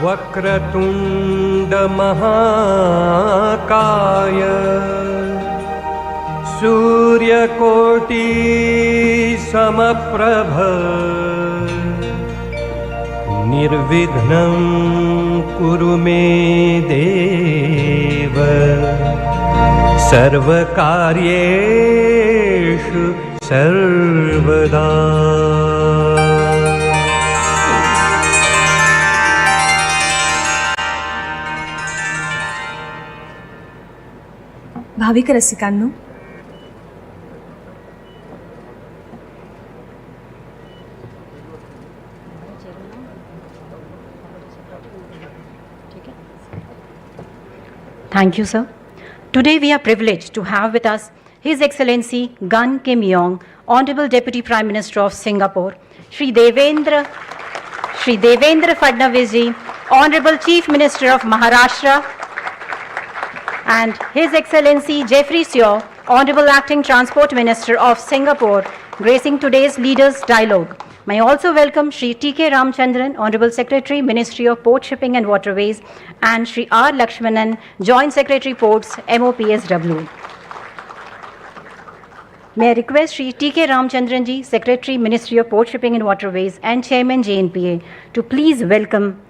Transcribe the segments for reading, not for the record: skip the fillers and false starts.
वक्रतुंड महाकाय सूर्यकोटि समप्रभ निर्विघ्नं कुरु मे देव सर्वकार्येषु सर्वदा। Bhavik रसिकांनो, Thank you, sir. Today we are privileged to have with us His Excellency Gan Kim Yong, Honorable Deputy Prime Minister of Singapore, Shri Devendra Fadnavis ji, Honorable Chief Minister of Maharashtra, and His Excellency Jeffrey Seow, Honorable Acting Transport Minister of Singapore, gracing today's Leaders' Dialogue. May I also welcome Shri T.K. Ramchandran, Honorable Secretary, Ministry of Port Shipping and Waterways, and Shri R. Lakshmanan, Joint Secretary Ports, MOPSW. May I request Shri T.K. Ramchandran ji, Secretary, Ministry of Port Shipping and Waterways, and Chairman JNPA, to please welcome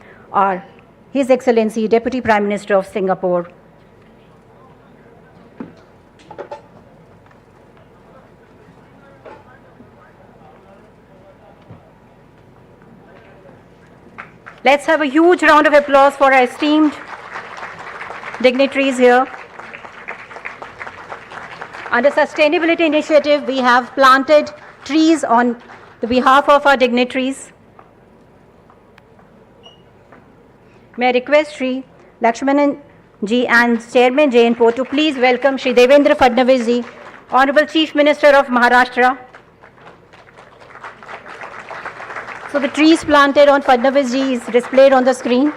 His Excellency Deputy Prime Minister of Singapore. Let's have a huge round of applause for our esteemed dignitaries here. Under Sustainability Initiative, we have planted trees on the behalf of our dignitaries. May I request Shri Lakshmanan ji and Chairman JNPO to please welcome Shri Devendra Fadnavis ji, Honorable Chief Minister of Maharashtra. So the trees planted on Fadnavis ji is displayed on the screen.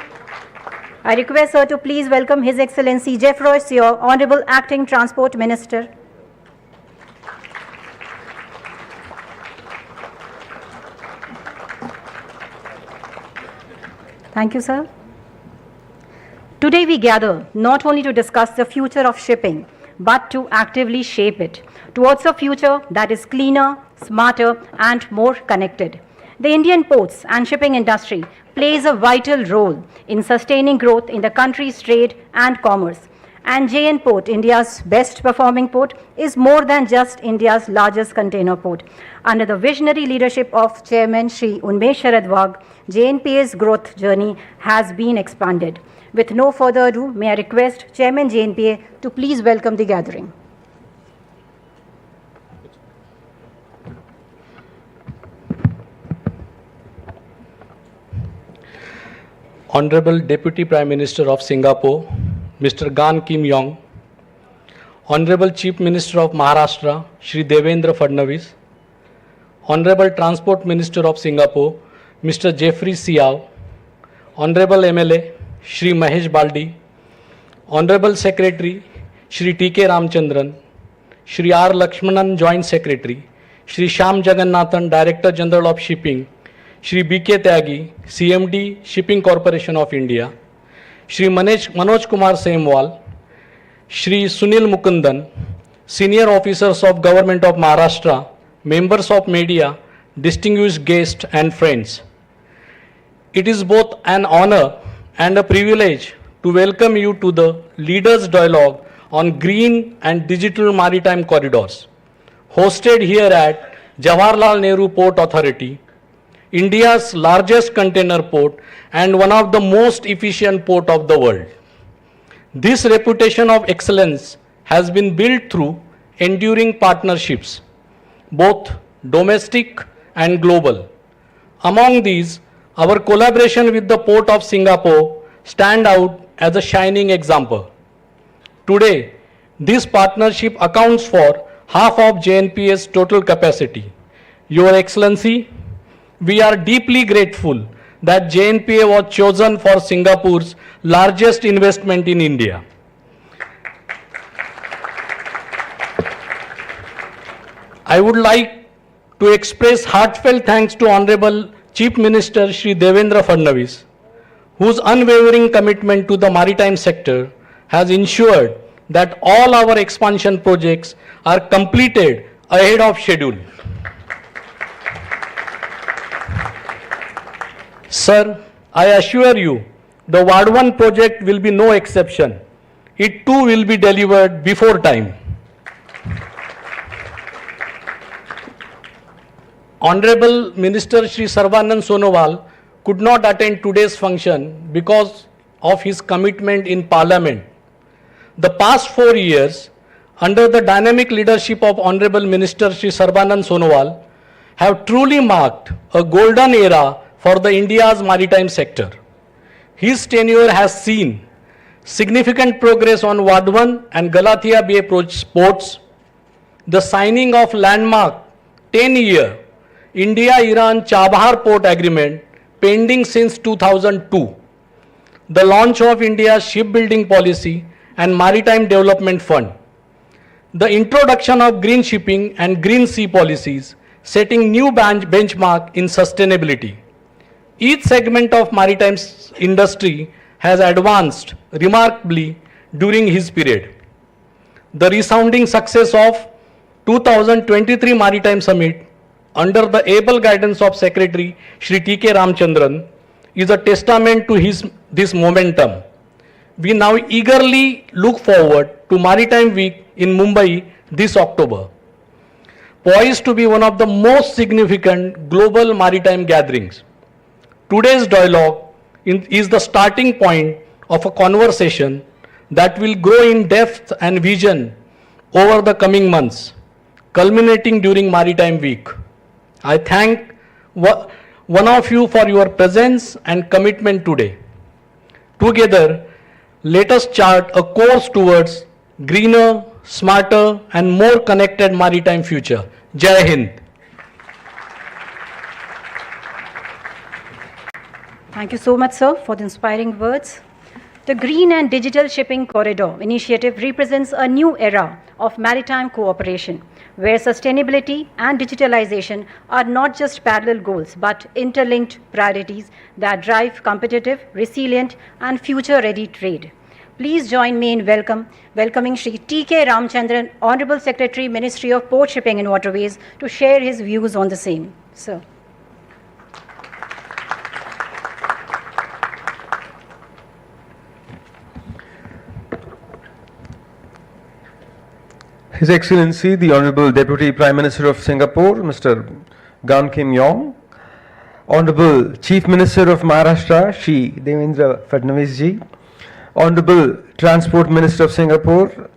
I request her to please welcome His Excellency Jeffrey Seow, Honorable Acting Transport Minister. Thank you, sir. Today we gather not only to discuss the future of shipping, but to actively shape it towards a future that is cleaner, smarter, and more connected. The Indian ports and shipping industry plays a vital role in sustaining growth in the country's trade and commerce. And JN Port, India's best performing port, is more than just India's largest container port. Under the visionary leadership of Chairman Shri Unmesh Sharad Wagh, JNPA's growth journey has been expanded. With no further ado, may I request Chairman JNPA to please welcome the gathering. Honorable Deputy Prime Minister of Singapore, Mr. Gan Kim Yong, Honorable Chief Minister of Maharashtra, Shri Devendra Fadnavis, Honorable Transport Minister of Singapore, Mr. Jeffrey Seow, Honorable MLA, Shri Mahesh Baldi, Honorable Secretary, Shri T.K. Ramchandran, Shri R. Lakshmanan, Joint Secretary, Shri Shyam Jagannathan, Director General of Shipping, Shri B.K. Tyagi, CMD, Shipping Corporation of India, Shri Manoj Kumar Semwal, Shri Sunil Mukundan, Senior Officers of Government of Maharashtra, members of media, distinguished guests and friends. It is both an honor and a privilege to welcome you to the Leaders' Dialogue on Green and Digital Maritime Corridors, hosted here at Jawaharlal Nehru Port Authority, India's largest container port and one of the most efficient port of the world. This reputation of excellence has been built through enduring partnerships, both domestic and global. Among these, our collaboration with the Port of Singapore stand out as a shining example. Today, this partnership accounts for half of JNPA's total capacity. Your Excellency, we are deeply grateful that JNPA was chosen for Singapore's largest investment in India. I would like to express heartfelt thanks to Honorable Chief Minister Shri Devendra Fadnavis whose unwavering commitment to the maritime sector has ensured that all our expansion projects are completed ahead of schedule. Sir, I assure you, the Ward 1 project will be no exception. It too will be delivered before time. Honorable Minister Shri Sarvanand Sonowal could not attend today's function because of his commitment in Parliament. The past 4 years, under the dynamic leadership of Honorable Minister Shri Sarvanand Sonowal, have truly marked a golden era for the India's maritime sector. His tenure has seen significant progress on Ward 1 and Galathea Bay ports, the signing of landmark 10-year India-Iran Chabahar Port Agreement pending since 2002, the launch of India's shipbuilding policy and Maritime Development Fund, the introduction of green shipping and green sea policies, setting new benchmark in sustainability. Each segment of maritime industry has advanced remarkably during his period. The resounding success of 2023 Maritime Summit under the able guidance of Secretary Shri T.K. Ramchandran is a testament to this momentum. We now eagerly look forward to Maritime Week in Mumbai this October, poised to be one of the most significant global maritime gatherings. Today's dialogue is the starting point of a conversation that will grow in depth and vision over the coming months, culminating during Maritime Week. I thank one of you for your presence and commitment today. Together, let us chart a course towards greener, smarter, and more connected maritime future. Jai Hind. Thank you so much, sir, for the inspiring words. The Green and Digital Shipping Corridor initiative represents a new era of maritime cooperation, where sustainability and digitalization are not just parallel goals, but interlinked priorities that drive competitive, resilient, and future-ready trade. Please join me in welcoming Shri T.K. Ramchandran, Honorable Secretary, Ministry of Port Shipping and Waterways, to share his views on the same. Sir. His Excellency, the Honorable Deputy Prime Minister of Singapore, Mr. Gan Kim Yong, Honorable Chief Minister of Maharashtra, Shri Devendra Fadnavis ji, Honorable Transport Minister of Singapore,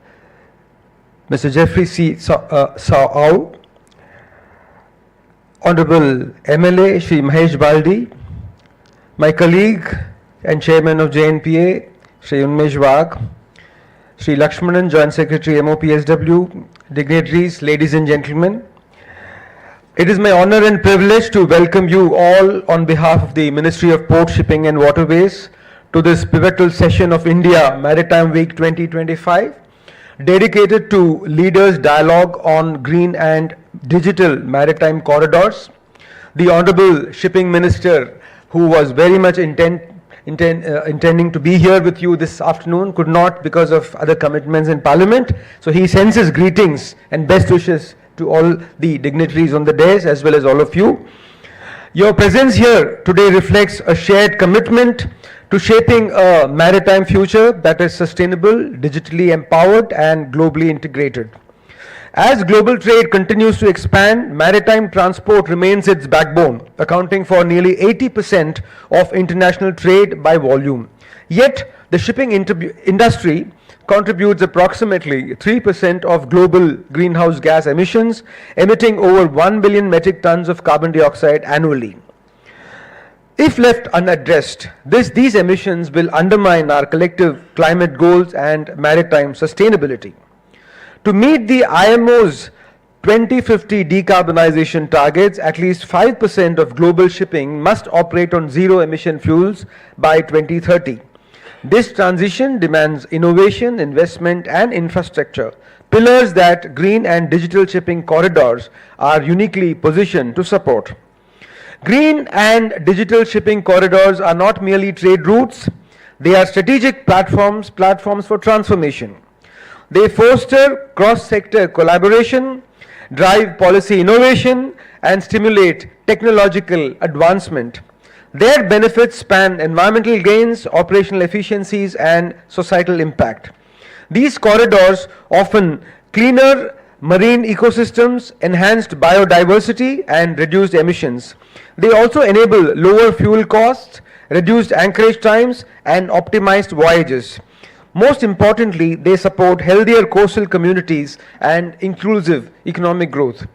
Mr. Jeffrey C. Saau, Honorable MLA Shri Mahesh Baldi, my colleague and Chairman of JNPA, Shri Unmesh Wagh, Shri Lakshmanan, Joint Secretary MOPSW, dignitaries, ladies and gentlemen. It is my honor and privilege to welcome you all on behalf of the Ministry of Port Shipping and Waterways to this pivotal session of India Maritime Week 2025, dedicated to leaders' dialogue on green and digital maritime corridors. The Honorable Shipping Minister, who was very much intending to be here with you this afternoon, could not because of other commitments in Parliament. So he sends his greetings and best wishes to all the dignitaries on the dais as well as all of you. Your presence here today reflects a shared commitment to shaping a maritime future that is sustainable, digitally empowered, and globally integrated. As global trade continues to expand, maritime transport remains its backbone, accounting for nearly 80% of international trade by volume. Yet, the shipping industry contributes approximately 3% of global greenhouse gas emissions, emitting over 1 billion metric tons of carbon dioxide annually. If left unaddressed, these emissions will undermine our collective climate goals and maritime sustainability. To meet the IMO's 2050 decarbonization targets, at least 5% of global shipping must operate on zero-emission fuels by 2030. This transition demands innovation, investment, and infrastructure, pillars that green and digital shipping corridors are uniquely positioned to support. Green and digital shipping corridors are not merely trade routes, they are strategic platforms for transformation. They foster cross-sector collaboration, drive policy innovation, and stimulate technological advancement. Their benefits span environmental gains, operational efficiencies, and societal impact. These corridors often cleaner marine ecosystems, enhanced biodiversity, and reduced emissions. They also enable lower fuel costs, reduced anchorage times, and optimized voyages. Most importantly, they support healthier coastal communities and inclusive economic growth.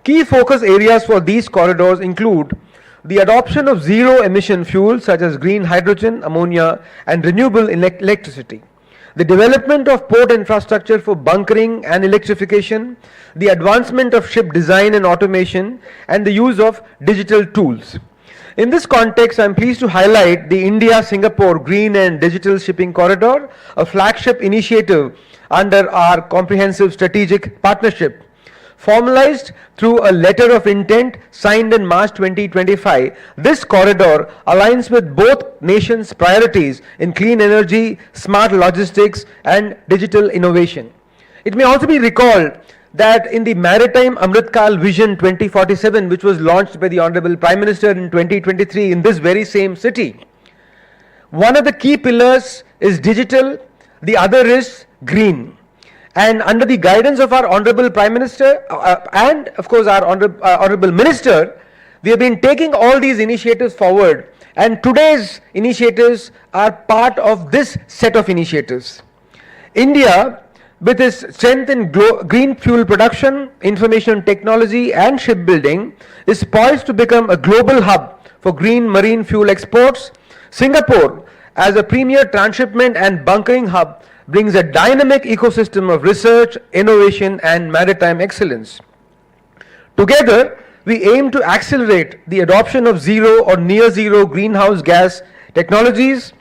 Key focus areas for these corridors include the adoption of zero-emission fuels such as green hydrogen, ammonia, and renewable electricity, the development of port infrastructure for bunkering and electrification, the advancement of ship design and automation, and the use of digital tools. In this context, I am pleased to highlight the India-Singapore Green and Digital Shipping Corridor, a flagship initiative under our comprehensive strategic partnership. Formalized through a letter of intent signed in March 2025, this corridor aligns with both nations' priorities in clean energy, smart logistics, and digital innovation. It may also be recalled that in the Maritime Amritkal Vision 2047, which was launched by the Honorable Prime Minister in 2023 in this very same city, one of the key pillars is digital, the other is green. And under the guidance of our Honorable Prime Minister and of course our Honorable Minister, we have been taking all these initiatives forward, and today's initiatives are part of this set of initiatives. India, with its strength in green fuel production, information technology, and shipbuilding, is poised to become a global hub for green marine fuel exports. Singapore, as a premier transshipment and bunkering hub, brings a dynamic ecosystem of research, innovation, and maritime excellence. Together, we aim to accelerate the adoption of zero or near zero greenhouse gas technologies,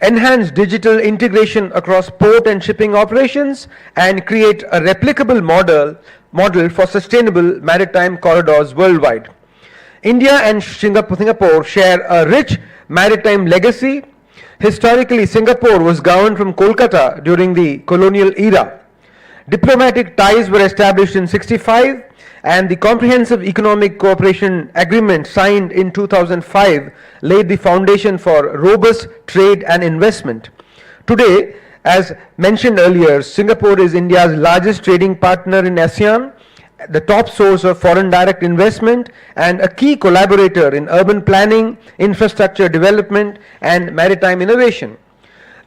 enhance digital integration across port and shipping operations, and create a replicable model for sustainable maritime corridors worldwide. India and Singapore share a rich maritime legacy. Historically, Singapore was governed from Kolkata during the colonial era. Diplomatic ties were established in 1965, and the Comprehensive Economic Cooperation Agreement signed in 2005 laid the foundation for robust trade and investment. Today, as mentioned earlier, Singapore is India's largest trading partner in ASEAN, the top source of foreign direct investment, and a key collaborator in urban planning, infrastructure development, and maritime innovation.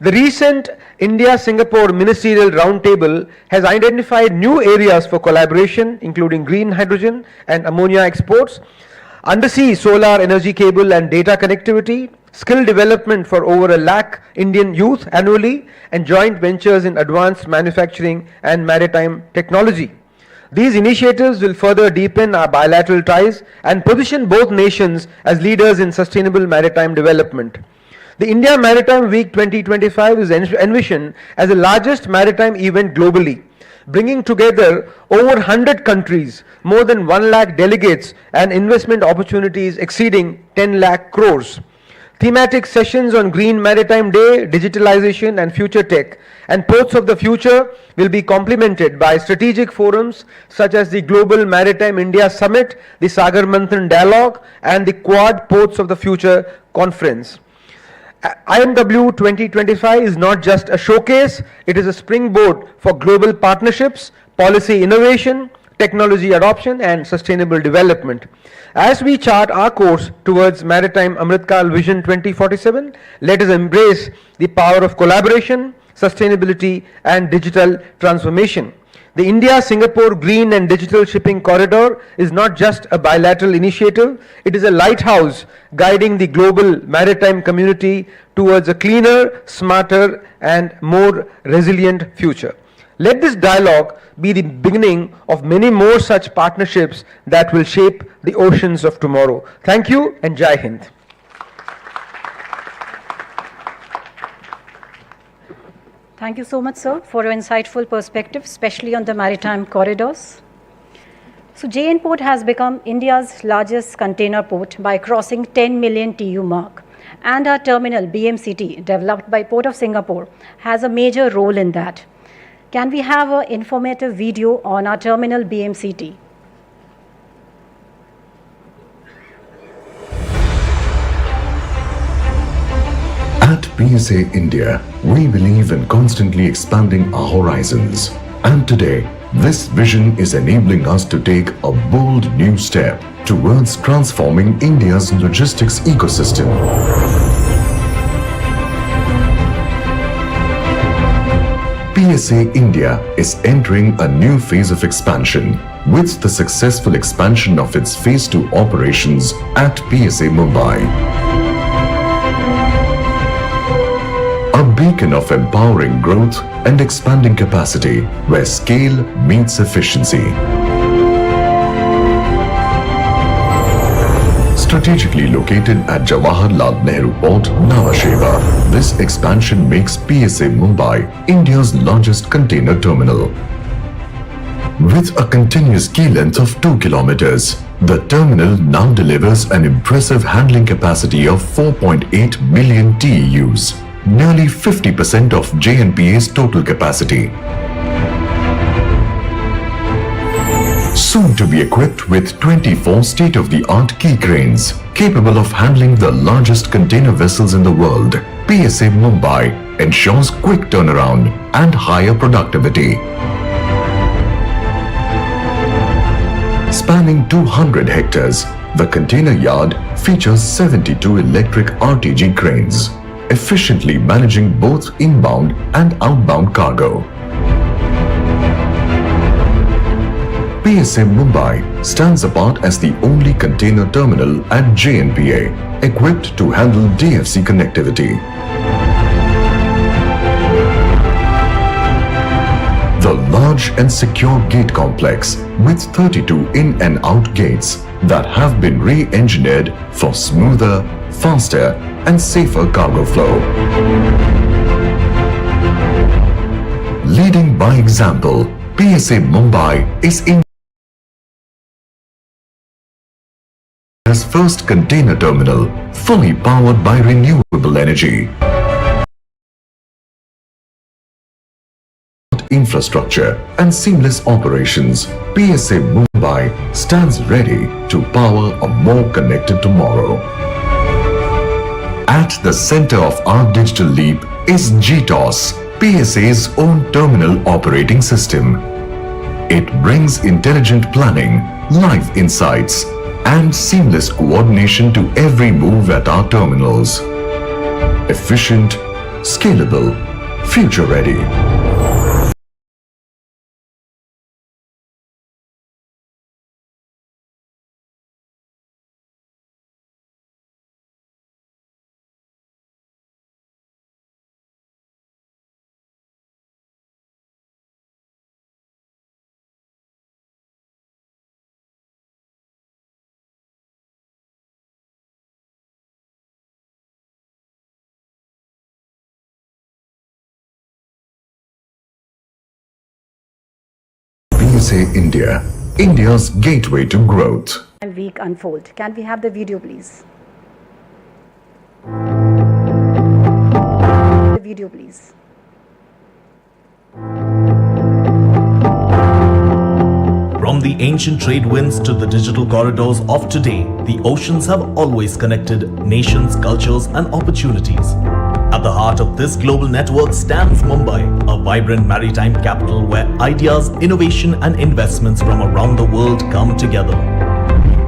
The recent India-Singapore Ministerial Roundtable has identified new areas for collaboration, including green hydrogen and ammonia exports, undersea solar energy cable and data connectivity, skill development for over 1 lakh Indian youth annually, and joint ventures in advanced manufacturing and maritime technology. These initiatives will further deepen our bilateral ties and position both nations as leaders in sustainable maritime development. The India Maritime Week 2025 is envisioned as the largest maritime event globally, bringing together over 100 countries, more than 1 lakh delegates, and investment opportunities exceeding 10 lakh crores. Thematic sessions on Green Maritime Day, digitalization, and future tech, and ports of the future will be complemented by strategic forums such as the Global Maritime India Summit, the Sagar Manthan Dialogue, and the Quad Ports of the Future Conference. IMW 2025 is not just a showcase, it is a springboard for global partnerships, policy innovation, technology adoption, and sustainable development. As we chart our course towards Maritime Amritkal Vision 2047, let us embrace the power of collaboration, sustainability, and digital transformation. The India-Singapore Green and Digital Shipping Corridor is not just a bilateral initiative, it is a lighthouse guiding the global maritime community towards a cleaner, smarter, and more resilient future. Let this dialogue be the beginning of many more such partnerships that will shape the oceans of tomorrow. Thank you, and Jai Hind. Thank you so much, sir, for your insightful perspective, especially on the maritime corridors. So JN Port has become India's largest container port by crossing 10 million TEU mark. And our terminal BMCT, developed by Port of Singapore, has a major role in that. Can we have an informative video on our terminal BMCT? At PSA India, we believe in constantly expanding our horizons. And today, this vision is enabling us to take a bold new step towards transforming India's logistics ecosystem. PSA India is entering a new phase of expansion with the successful expansion of its Phase 2 operations at PSA Mumbai. A beacon of empowering growth and expanding capacity where scale meets efficiency. Strategically located at Jawaharlal Nehru Port, Nhava Sheva, this expansion makes PSA Mumbai India's largest container terminal. With a continuous quay length of 2 kilometers, the terminal now delivers an impressive handling capacity of 4.8 million TEUs, nearly 50% of JNPA's total capacity. Soon to be equipped with 24 state-of-the-art quay cranes, capable of handling the largest container vessels in the world, PSA Mumbai ensures quick turnaround and higher productivity. Spanning 200 hectares, the container yard features 72 electric RTG cranes, efficiently managing both inbound and outbound cargo. PSA Mumbai stands apart as the only container terminal at JNPA equipped to handle DFC connectivity. The large and secure gate complex with 32 in and out gates that have been re-engineered for smoother, faster and safer cargo flow. Leading by example, PSA Mumbai is India's first container terminal fully powered by renewable energy. Infrastructure and seamless operations, PSA Mumbai stands ready to power a more connected tomorrow. At the center of our digital leap is GTOS, PSA's own terminal operating system. It brings intelligent planning, live insights, and seamless coordination to every move at our terminals. Efficient, scalable, future-ready. PSA India, India's gateway to growth. Week unfold. Can we have the video, please? The video, please. From the ancient trade winds to the digital corridors of today, the oceans have always connected nations, cultures, and opportunities. At the heart of this global network stands Mumbai, a vibrant maritime capital where ideas, innovation, and investments from around the world come together.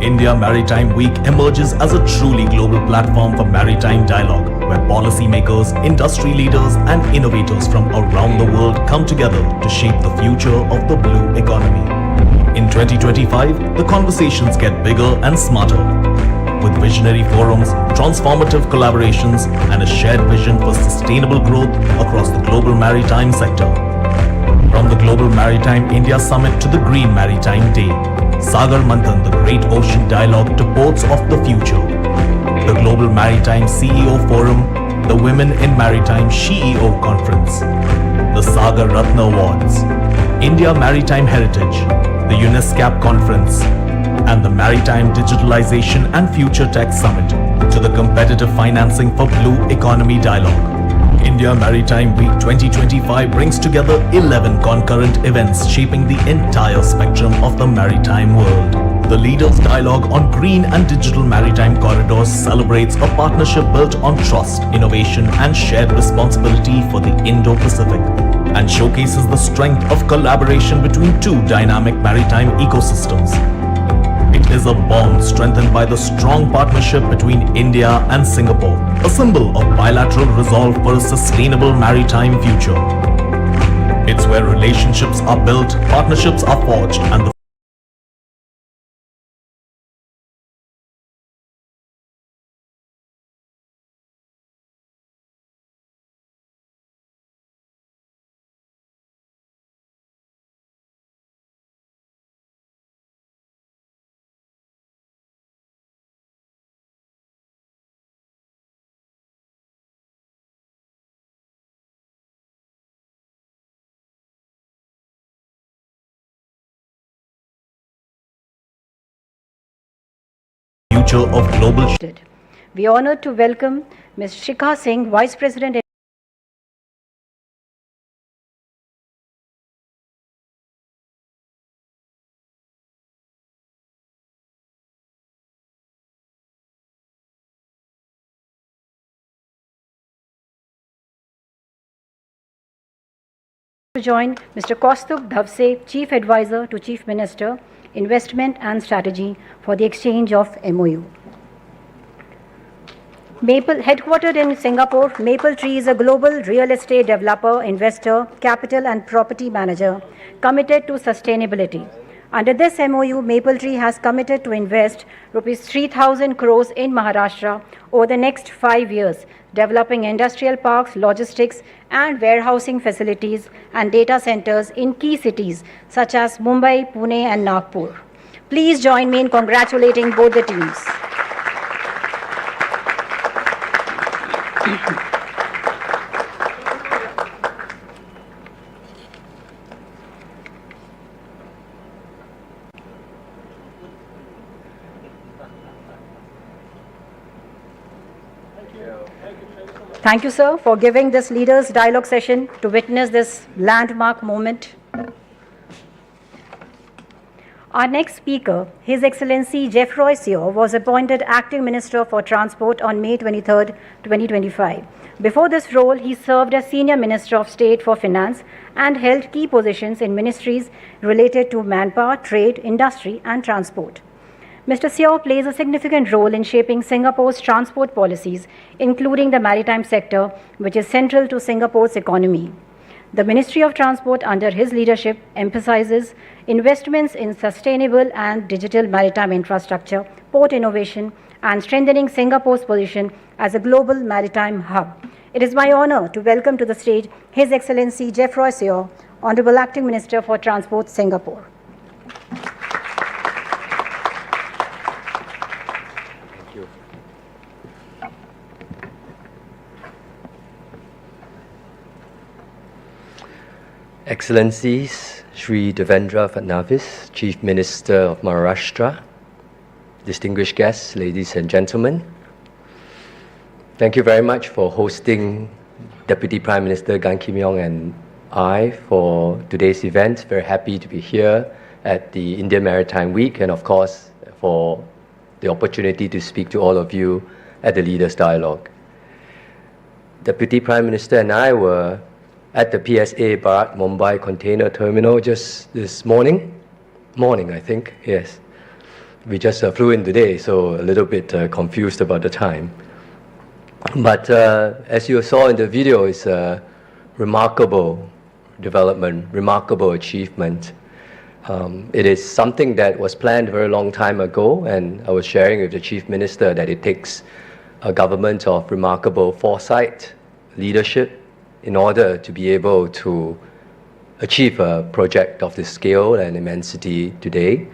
India Maritime Week emerges as a truly global platform for maritime dialogue, where policymakers, industry leaders, and innovators from around the world come together to shape the future of the blue economy. In 2025, the conversations get bigger and smarter, with visionary forums, transformative collaborations, and a shared vision for sustainable growth across the global maritime sector. From the Global Maritime India Summit to the Green Maritime Day, Sagar Manthan, the Great Ocean Dialogue to Ports of the Future, the Global Maritime CEO Forum, the Women in Maritime CEO Conference, the Sagar Ratna Awards, India Maritime Heritage, the UNESCAP Conference, and the Maritime Digitalization and Future Tech Summit, to the competitive financing for Blue Economy Dialogue. India Maritime Week 2025 brings together 11 concurrent events shaping the entire spectrum of the maritime world. The Leaders' Dialogue on Green and Digital Maritime Corridors celebrates a partnership built on trust, innovation, and shared responsibility for the Indo-Pacific, and showcases the strength of collaboration between two dynamic maritime ecosystems. It is a bond strengthened by the strong partnership between India and Singapore, a symbol of bilateral resolve for a sustainable maritime future. It's where relationships are built, partnerships are forged, and the future of global. We are honored to welcome Ms. Shikha Singh, Vice President to join Mr. Kaustubh Dhavse, Chief Advisor to Chief Minister, Investment and Strategy for the exchange of MOU. Headquartered in Singapore, Mapletree is a global real estate developer, investor, capital and property manager committed to sustainability. Under this MOU, Mapletree has committed to invest rupees 3,000 crores in Maharashtra over the next 5 years, developing industrial parks, logistics and warehousing facilities and data centers in key cities such as Mumbai, Pune and Nagpur. Please join me in congratulating both the teams. Thank you, sir, for giving this Leaders' Dialogue session to witness this landmark moment. Our next speaker, His Excellency Geoffroy Seow, was appointed Acting Minister for Transport on May 23, 2025. Before this role, he served as Senior Minister of State for Finance and held key positions in ministries related to manpower, trade, industry, and transport. Mr. Seow plays a significant role in shaping Singapore's transport policies, including the maritime sector, which is central to Singapore's economy. The Ministry of Transport under his leadership emphasizes investments in sustainable and digital maritime infrastructure, port innovation, and strengthening Singapore's position as a global maritime hub. It is my honor to welcome to the stage His Excellency Geoffroy Seow, Honorable Acting Minister for Transport, Singapore. Excellencies, Shri Devendra Fadnavis, Chief Minister of Maharashtra, distinguished guests, ladies and gentlemen, thank you very much for hosting Deputy Prime Minister Gan Kim Yong and I for today's event. Very happy to be here at the India Maritime Week and of course for the opportunity to speak to all of you at the Leaders' Dialogue. Deputy Prime Minister and I were at the PSA Bharat Mumbai container terminal just this morning, I think, yes. We just flew in today, so a little bit confused about the time. But as you saw in the video, it's a remarkable development, remarkable achievement. It is something that was planned a very long time ago, and I was sharing with the Chief Minister that it takes a government of remarkable foresight, leadership, in order to be able to achieve a project of this scale and immensity today.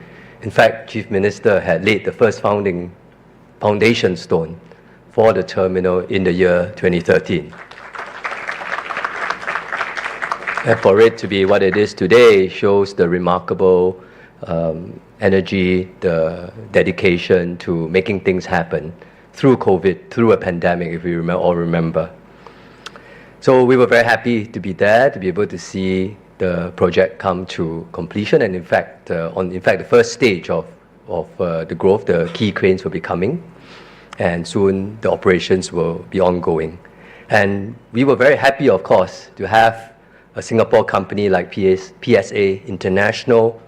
In fact, Chief Minister had laid the first foundation stone for the terminal in the year 2013. And for it to be what it is today shows the remarkable energy, the dedication to making things happen through COVID, through a pandemic, if we all remember. So we were very happy to be there, to be able to see the project come to completion, and in fact, the first stage of the growth, the key cranes will be coming, and soon the operations will be ongoing. And we were very happy, of course, to have a Singapore company like PSA International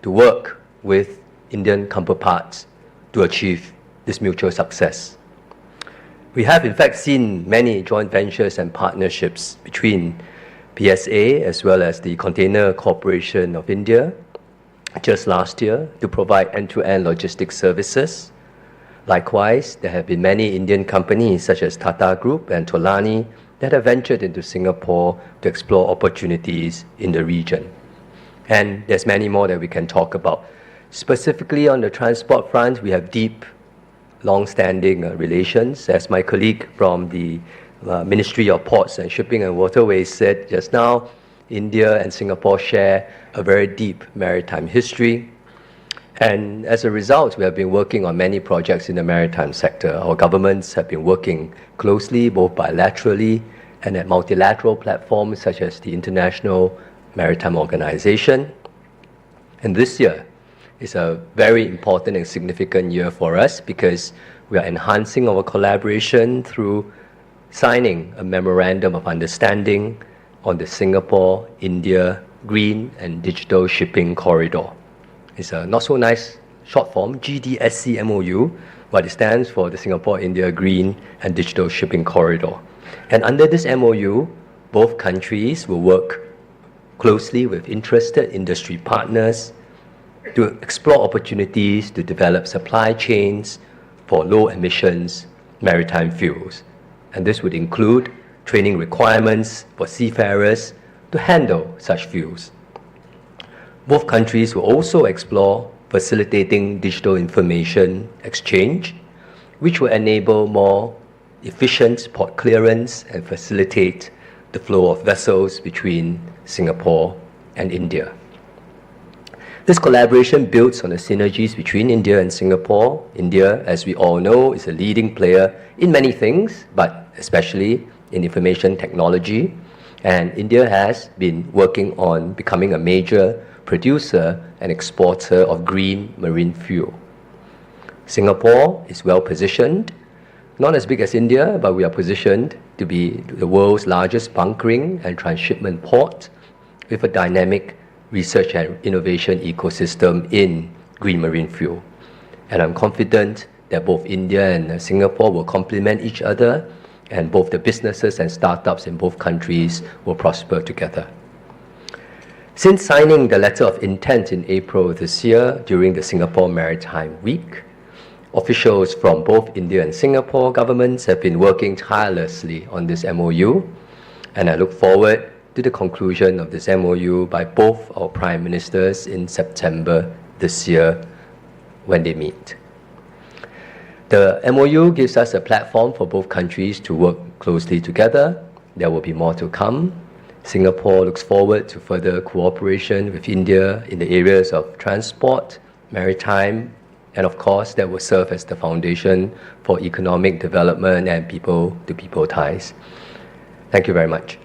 to work with Indian counterparts to achieve this mutual success. We have in fact seen many joint ventures and partnerships between PSA as well as the Container Corporation of India just last year to provide end-to-end logistics services. Likewise, there have been many Indian companies such as Tata Group and Tolani that have ventured into Singapore to explore opportunities in the region. And there's many more that we can talk about. Specifically on the transport front, we have deep, long-standing relations. As my colleague from the Ministry of Ports and Shipping and Waterways said just now, India and Singapore share a very deep maritime history. And as a result, we have been working on many projects in the maritime sector. Our governments have been working closely, both bilaterally and at multilateral platforms such as the International Maritime Organization. And this year is a very important and significant year for us because we are enhancing our collaboration through signing a memorandum of understanding on the Singapore-India Green and Digital Shipping Corridor. It's a not so nice short form, GDSC MOU, but it stands for the Singapore-India Green and Digital Shipping Corridor. And under this MOU, both countries will work closely with interested industry partners to explore opportunities to develop supply chains for low emissions maritime fuels. And this would include training requirements for seafarers to handle such fuels. Both countries will also explore facilitating digital information exchange, which will enable more efficient port clearance and facilitate the flow of vessels between Singapore and India. This collaboration builds on the synergies between India and Singapore. India, as we all know, is a leading player in many things, but especially in information technology. And India has been working on becoming a major producer and exporter of green marine fuel. Singapore is well positioned, not as big as India, but we are positioned to be the world's largest bunkering and transshipment port with a dynamic research and innovation ecosystem in green marine fuel. And I'm confident that both India and Singapore will complement each other, and both the businesses and startups in both countries will prosper together. Since signing the letter of intent in April this year during the Singapore Maritime Week, officials from both India and Singapore governments have been working tirelessly on this MOU, and I look forward to the conclusion of this MOU by both our Prime Ministers in September this year when they meet. The MOU gives us a platform for both countries to work closely together. There will be more to come. Singapore looks forward to further cooperation with India in the areas of transport, maritime, and of course that will serve as the foundation for economic development and people-to-people ties. Thank you very much.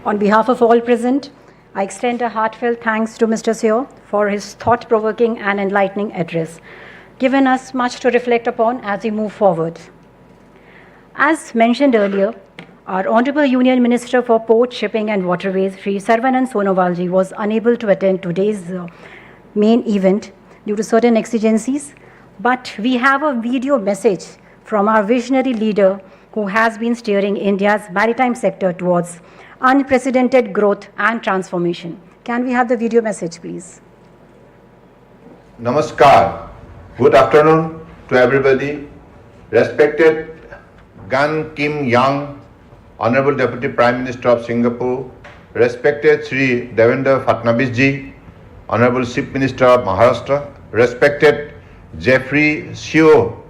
On behalf of all present, I extend a heartfelt thanks to Mr. Seo for his thought-provoking and enlightening address, given us much to reflect upon as we move forward. As mentioned earlier, our Honorable Union Minister for Port, Shipping and Waterways, Sri Sarvanand Sonowalji, was unable to attend today's main event due to certain exigencies, but we have a video message from our visionary leader who has been steering India's maritime sector towards unprecedented growth and transformation. Can we have the video message, please? Namaskar. Good afternoon to everybody. Respected Gan Kim Yong, Honorable Deputy Prime Minister of Singapore, respected Sri Devendra Fadnavis ji, Honorable Chief Minister of Maharashtra, respected Jeffrey Seo,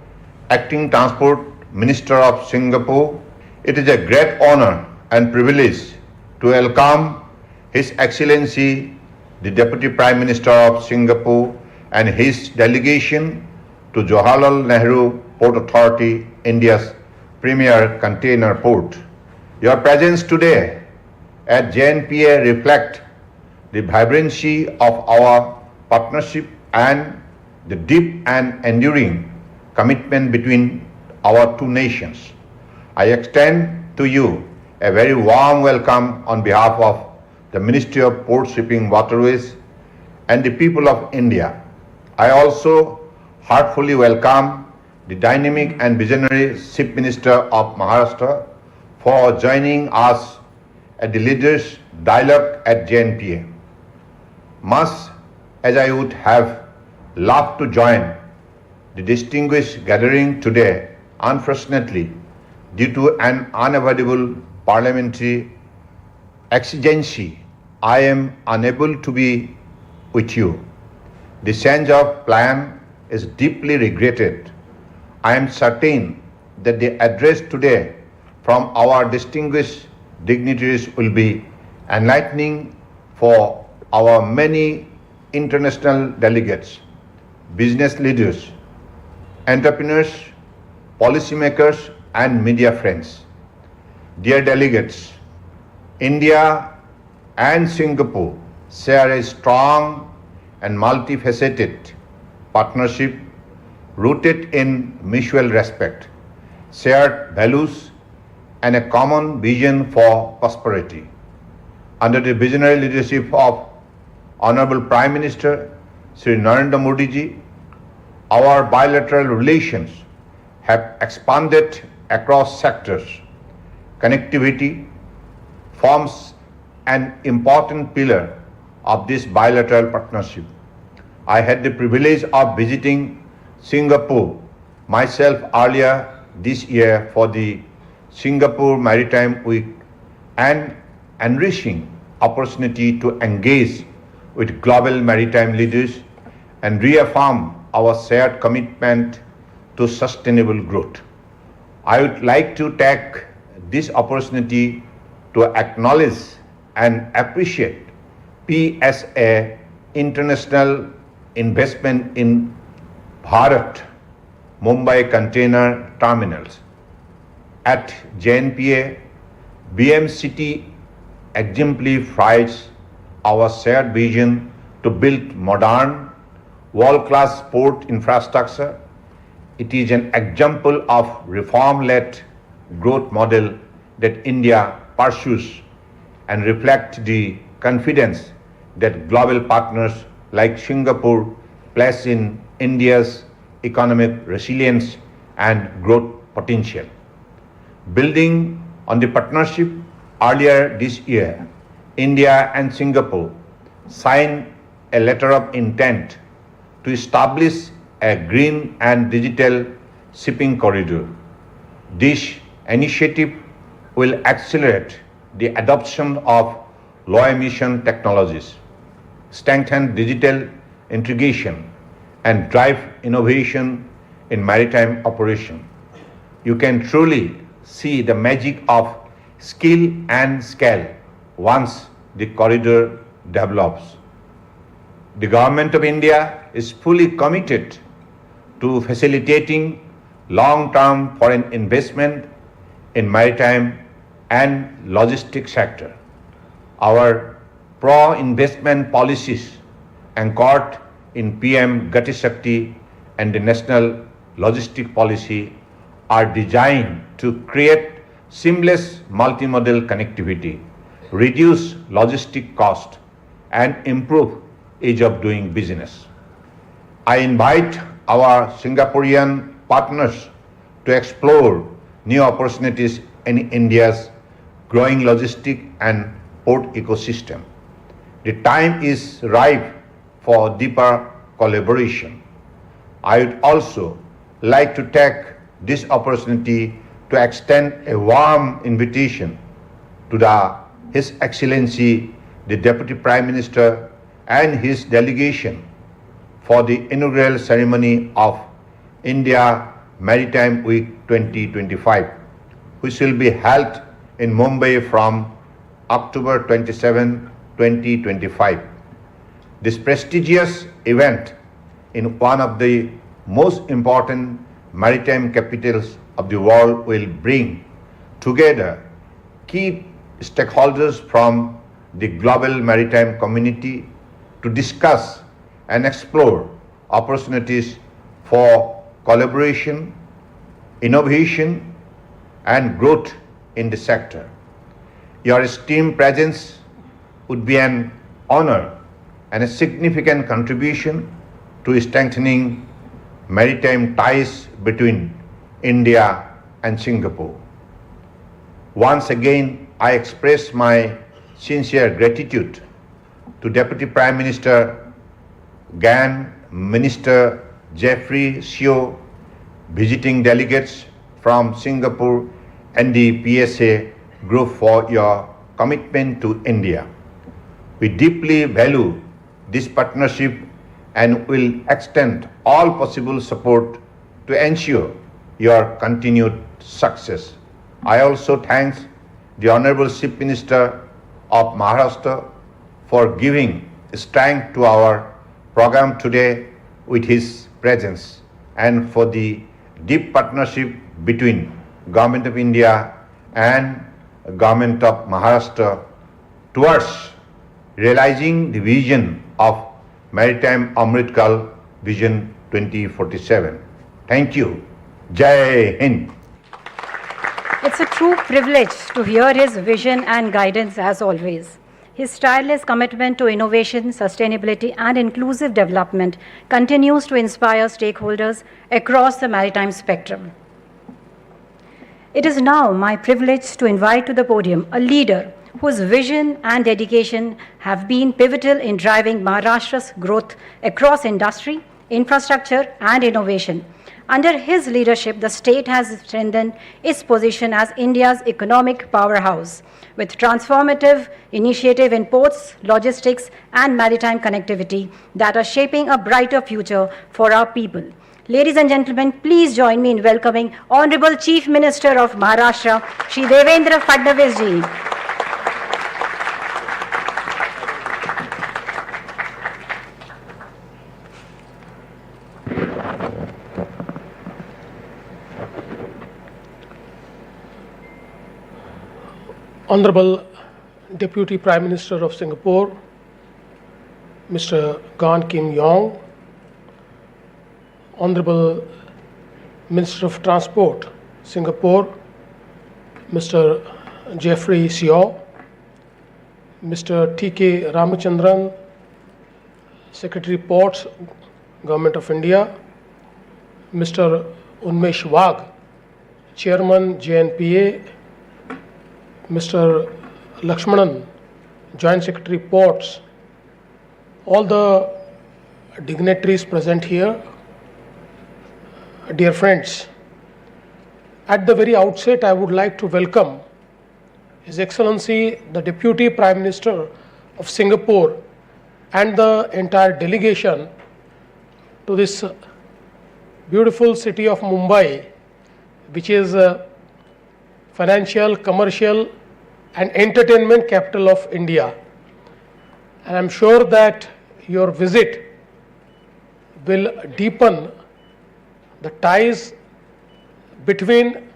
Acting Transport Minister of Singapore, it is a great honor and privilege to welcome His Excellency the Deputy Prime Minister of Singapore and his delegation to Jawaharlal Nehru Port Authority, India's premier container port. Your presence today at JNPA reflect the vibrancy of our partnership and the deep and enduring commitment between our two nations. I extend to you a very warm welcome on behalf of the Ministry of Port Shipping Waterways and the people of India. I also heartfully welcome the dynamic and visionary Chief Minister of Maharashtra for joining us at the Leaders' Dialogue at JNPA. Much as I would have loved to join the distinguished gathering today, unfortunately, due to an unavoidable parliamentary exigency, I am unable to be with you. The change of plan is deeply regretted. I am certain that the address today from our distinguished dignitaries will be enlightening for our many international delegates, business leaders, entrepreneurs, policymakers, and media friends. Dear delegates, India and Singapore share a strong and multifaceted partnership rooted in mutual respect, shared values, and a common vision for prosperity. Under the visionary leadership of Honorable Prime Minister Sri Narendra Modi ji, our bilateral relations have expanded across sectors. Connectivity forms an important pillar of this bilateral partnership. I had the privilege of visiting Singapore myself earlier this year for the Singapore Maritime Week, an enriching opportunity to engage with global maritime leaders and reaffirm our shared commitment to sustainable growth. I would like to take this opportunity to acknowledge and appreciate PSA International investment in Bharat Mumbai container terminals. At JNPA, BMCT exemplifies our shared vision to build modern, world-class port infrastructure. It is an example of reform-led growth model that India pursues and reflects the confidence that global partners like Singapore place in India's economic resilience and growth potential. Building on the partnership, earlier this year, India and Singapore signed a letter of intent to establish a green and digital shipping corridor. This initiative will accelerate the adoption of low-emission technologies, strengthen digital integration, and drive innovation in maritime operation. You can truly see the magic of skill and scale once the corridor develops. The Government of India is fully committed to facilitating long-term foreign investment in maritime and logistics sector. Our pro-investment policies anchored in PM Gati Shakti and the National Logistic Policy are designed to create seamless multimodal connectivity, reduce logistic cost, and improve ease of doing business. I invite our Singaporean partners to explore new opportunities in India's growing logistic and port ecosystem. The time is ripe for deeper collaboration. I would also like to take this opportunity to extend a warm invitation to His Excellency the Deputy Prime Minister and his delegation for the inaugural ceremony of India Maritime Week 2025, which will be held in Mumbai from October 27, 2025. This prestigious event in one of the most important maritime capitals of the world will bring together key stakeholders from the global maritime community to discuss and explore opportunities for collaboration, innovation, and growth in the sector. Your esteemed presence would be an honor and a significant contribution to strengthening maritime ties between India and Singapore. Once again, I express my sincere gratitude to Deputy Prime Minister Gan, Minister Jeffrey Seo, visiting delegates from Singapore and the PSA group for your commitment to India. We deeply value this partnership and will extend all possible support to ensure your continued success. I also thank the Honorable Chief Minister of Maharashtra for giving strength to our program today with his presence and for the deep partnership between Government of India and Government of Maharashtra towards realizing the vision of Maritime Amrit Kal Vision 2047. Thank you. Jai Hind. It's a true privilege to hear his vision and guidance as always. His tireless commitment to innovation, sustainability, and inclusive development continues to inspire stakeholders across the maritime spectrum. It is now my privilege to invite to the podium a leader whose vision and dedication have been pivotal in driving Maharashtra's growth across industry, infrastructure, and innovation. Under his leadership, the state has strengthened its position as India's economic powerhouse, with transformative initiatives in ports, logistics, and maritime connectivity that are shaping a brighter future for our people. Ladies and gentlemen, please join me in welcoming Honorable Chief Minister of Maharashtra, Shri Devendra Fadnavis ji. Honorable Deputy Prime Minister of Singapore, Mr. Gan Kim Yong, Honorable Minister of Transport, Singapore, Mr. Jeffrey Seo, Mr. T.K. Ramachandran, Secretary Ports, Government of India, Mr. Unmesh Wagh, Chairman JNPA, Mr. Lakshmanan, Joint Secretary Ports, all the dignitaries present here, dear friends. At the very outset, I would like to welcome His Excellency the Deputy Prime Minister of Singapore and the entire delegation to this beautiful city of Mumbai, which is financial, commercial, and entertainment capital of India. And I'm sure that your visit will deepen the ties between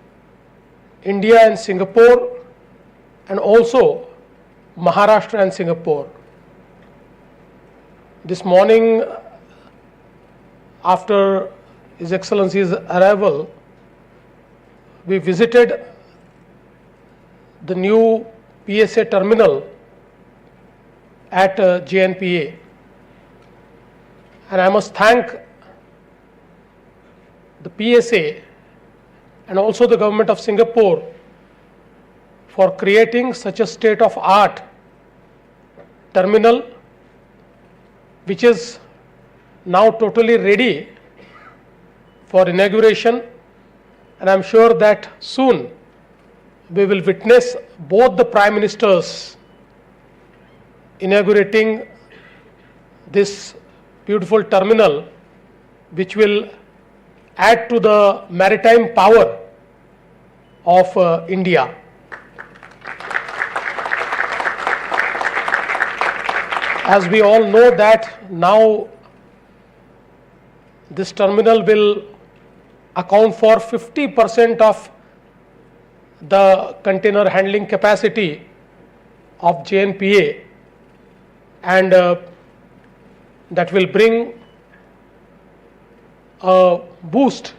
India and Singapore, and also Maharashtra and Singapore. This morning, after His Excellency's arrival, we visited the new PSA terminal at JNPA, and I must thank the PSA and also the Government of Singapore for creating such a state-of-art terminal, which is now totally ready for inauguration, and I'm sure that soon we will witness both the Prime Ministers inaugurating this beautiful terminal, which will add to the maritime power of India. As we all know that now this terminal will account for 50% of the container handling capacity of JNPA, and that will bring a boost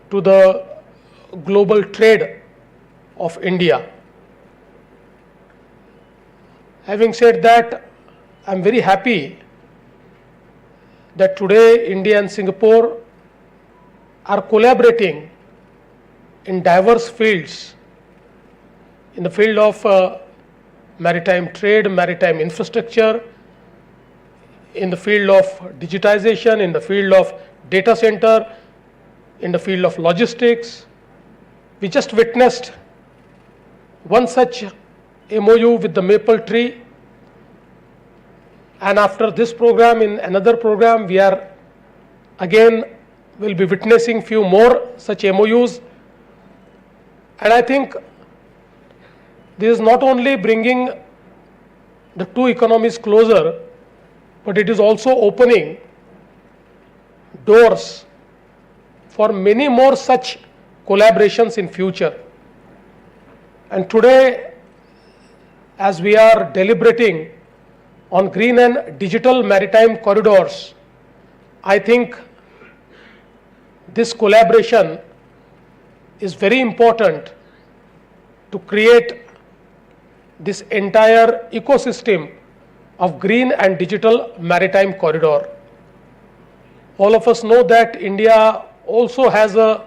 to the global trade of India. Having said that, I am very happy that today India and Singapore are collaborating in diverse fields, in the field of maritime trade, maritime infrastructure, in the field of digitization, in the field of data center, in the field of logistics. We just witnessed one such MOU with the maple tree, and after this program, in another program, we are again will be witnessing few more such MOUs. And I think this is not only bringing the two economies closer, but it is also opening doors for many more such collaborations in future. And today, as we are deliberating on green and digital maritime corridors, I think this collaboration is very important to create this entire ecosystem of green and digital maritime corridor. All of us know that India also has a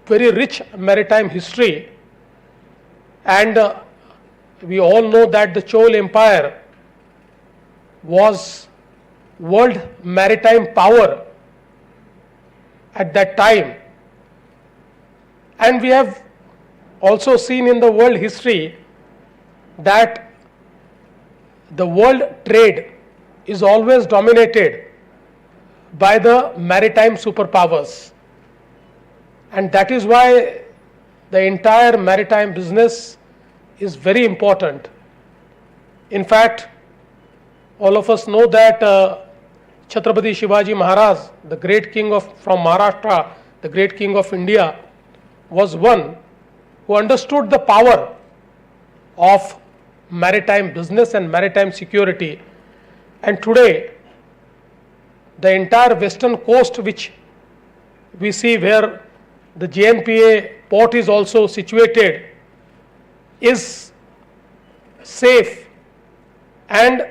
very rich maritime history, and we all know that the Chol Empire was world maritime power at that time, and we have also seen in the world history that the world trade is always dominated by the maritime superpowers, and that is why the entire maritime business is very important. In fact, all of us know that Chhatrapati Shivaji Maharaj, the great king from Maharashtra, the great king of India, was one who understood the power of maritime business and maritime security. And today, the entire western coast, which we see where the JNPA port is also situated, is safe and